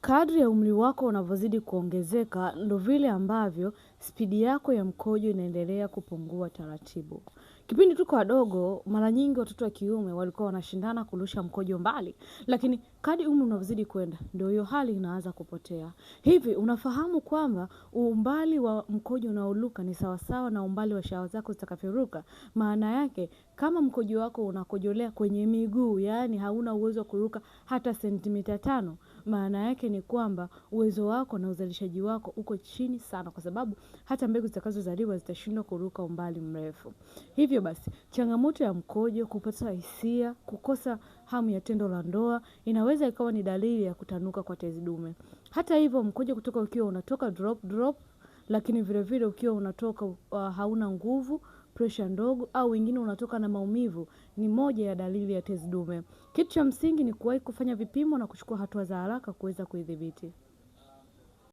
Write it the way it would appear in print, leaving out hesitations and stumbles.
Kadri ya umri wako unavyozidi kuongezeka, ndo vile ambavyo spidi yako ya mkojo inaendelea kupungua taratibu. Kipindi tuko wadogo, mara nyingi watoto wa kiume walikuwa wanashindana kurusha mkojo mbali, lakini kadri umri unavyozidi kwenda, ndio hiyo hali inaanza kupotea. Hivi unafahamu kwamba umbali wa mkojo unaoluka ni sawasawa na umbali wa shawa zako zitakavyoruka? Maana yake kama mkojo wako unakojolea kwenye miguu, yaani hauna uwezo wa kuruka hata sentimita 5, maana yake ni kwamba uwezo wako na uzalishaji wako uko chini sana, kwa sababu hata mbegu zitakazozaliwa zitashindwa kuruka umbali mrefu. Hivyo basi, changamoto ya mkojo, kupata hisia, kukosa hamu ya tendo la ndoa inaweza ikawa ni dalili ya kutanuka kwa tezi dume. Hata hivyo, mkojo kutoka ukiwa unatoka drop, lakini vile vile ukiwa unatoka hauna nguvu, pressure ndogo, au wengine unatoka na maumivu, ni moja ya dalili ya tezi dume. Kitu cha msingi ni kuwahi kufanya vipimo na kuchukua hatua za haraka kuweza kuidhibiti.